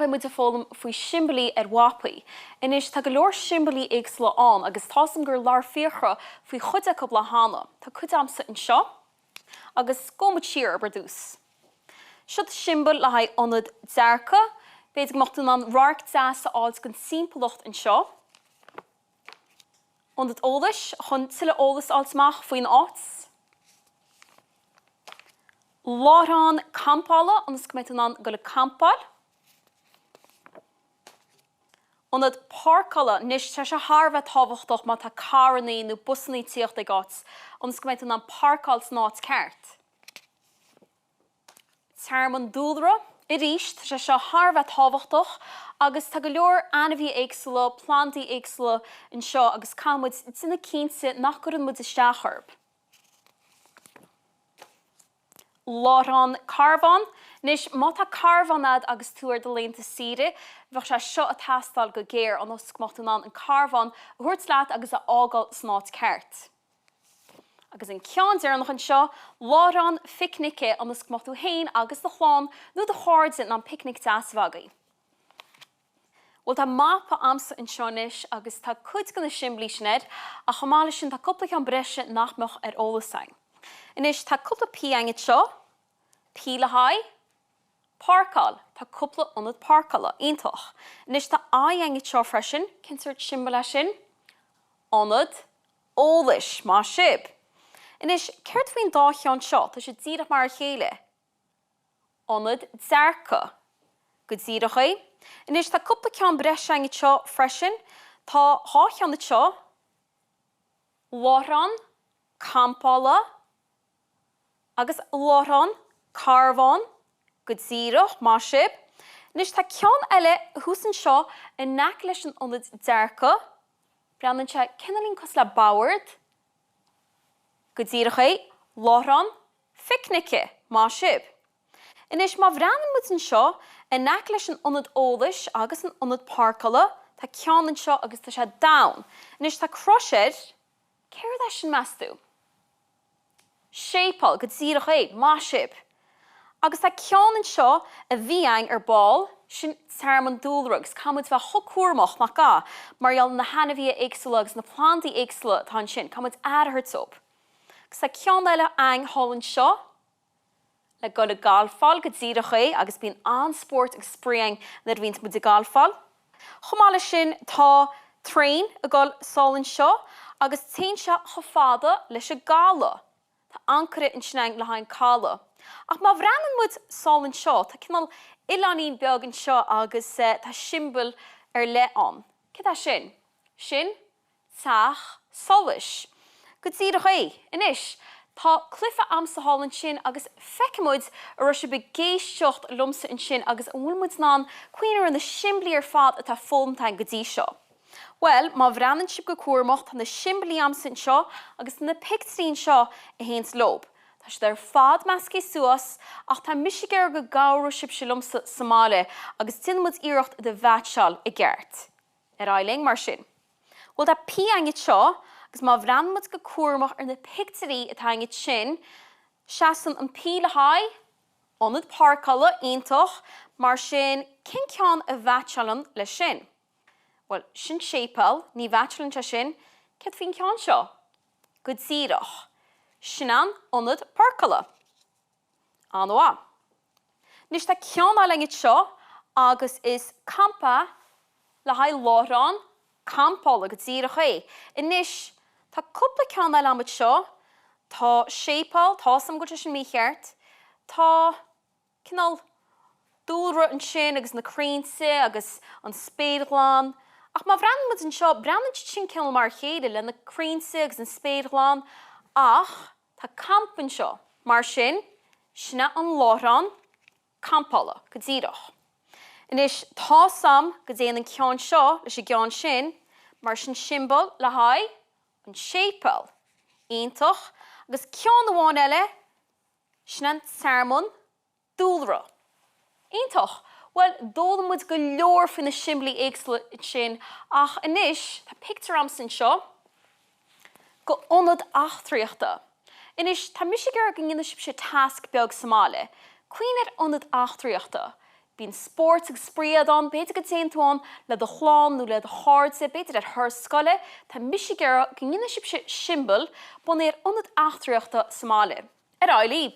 ba muid a fólam faoi simbalaí wapaí. Inis tá go leor simbalaí éagsúla an agus tásam gur lár fíochra faoi chuide cobla hána. Tá cuid amsa in seo agus gomad siar ar dús. Siad simbal le haid onad dearca, beidir mochtún an rarc deasa áid gon simplocht in seo. Onad ólas, chun tuile ólas áilsmach faoin áits. Lárán campála, agus go an go le campáil. Onad párcala, nis te se Harbheith tábhachtach má tá caranaí nó busannaí tíocht ag áit, agus go an párcáil snáit ceart. Tearman dúlra, I ríist te se Harbheith tábhachtach, agus tá go leor anamhí éagsúla, plantaí éagsúla in seo agus cámuid duna cínte nach gur an muid isteachorb. Lárán carbán, nis má tá carbánad agus túair de léanta síre, bheith se seo a tastal go géir an os gmochtúnán an carbán a thuirt leat agus a ágáil snáit ceart. Agus in cheantar nach an seo, lárán picnice an os gmochtú hain agus de chláán nó de háirde an picnic deasbhagaí. Wel tá mapa amsa in seonis agus tá cuid gan na simblí sinad a chamála sin tá cúpla an breise nachmach ar ólasain. Inis tá cúpla pí seo, pí le haid, párcáil, tá cúpla onad párcála, iontoch. Inis tá seo freisin, cinsirt simbala sin, onad, ólis, má sib. Inis ceirt faoin dá cheann seo, tá sé díreach mar chéile. Onad dearca, go díreach é. Inis tá cúpla ceann breise seo freisin, tá há cheann seo, lárán, campála, agus lárán, carbán, go díreach, má sib. Nis tá ceann eile thusan seo in neic leis an onad dearca, breanann se cinnelín cos le bábhard, go díreach é, lárán, picnice, má sib. Inis má bhreanann muid an seo in neic leis an onad ólas agus an onad párcála, tá ceann an seo agus tá sé dain. Inis tá croisiid, céir leis sin measú. Shaothraíonn, go díreach é, má sib. Agus tá ceann an seo a bhíang ar báil sin tearman dúlragus, cámuid bheith chocuairmach nach gá, marall na hanamhí éagsúla agus na plantaí éagsúla tá sin, cámuid airthart op. Agus tá ceann eile hálann seo, le go le galfáil go díreach é agus bíon anspórt ag spríang na bhínt muid a galfáil. Chomála sin tá train a gáil sálann seo agus taon se chofáda leis a gála. Tá ancara in sneang le hain cála. Ach má bhreanann muid sálann seo, tá cinnal ilanín beagán seo agus tá simbal ar le an. Cé tá sin? Sin, teach, solas. Go díreach é, inis, tá cluife amsa hálann sin agus feicimid a ro se begéisteocht lumsa in sin agus bhfuil muid ná cuioinear an na simblií ar fad atá fólamtain go dtí seo. Well, má bhreanann sib go cuairmach tá na simblií amsa in seo agus na pictiúirí seo a héins lob. Tá sé ar fad meascaí suas ach tá misigéir go gabhrú sib se lumsa Somália agus tinmuid iirecht de bheiceáil i gceart. Ar ailing mar sin. Well, tá pí seo agus má bhreanann muid go cuairmach ar na pictiúirí atá sin, seasan an pí le haid, onad párcála iontoch, mar sin cin ceann a bheiceálan le sin. Well, sin shaothraíonn, ní bheiceálann te sin, cad faoin ceann seo? Go díreach. Sinan onad párcála. Anmha. Nis tá ceann eile seo agus is campa le haid lárán, campála go díreach é. Inis tá cúpla ceann eile amid seo, tá shaothraíonn, tásam go sin mícheart, tá cinál dúlra an sin agus na craonsa agus an spéadláin. Ach má bhreanann muid an seo, breanann sin cinnal mar chéile le na craonsa agus an spéadláin, ach tá campan seo, mar sin, sinna an lárán, campála go díreach. Inis tá sam go déanann an ceann seo leis a gceann sin, mar sin simbal le haid, an shaothraíonn, iontoch, agus ceann amháin eile, sinna tearman dúlra. Iontoch, well, dólam muid go leor fin na simblií éagsúla sin, ach inis tá pictiúir amsa seo go onad áithtriachta. Inis tá misigéir go ngine sib sé tasc beag Somália. Cuioinir onad áithtriachta. bín sport ag spríadán, beidir go téantáin le do chláán nó le do háirte, beidir ar Léarscáile, tá misigéire gníine sib simbol bunéir ionad achtraíochta Somália. Ar áilíb.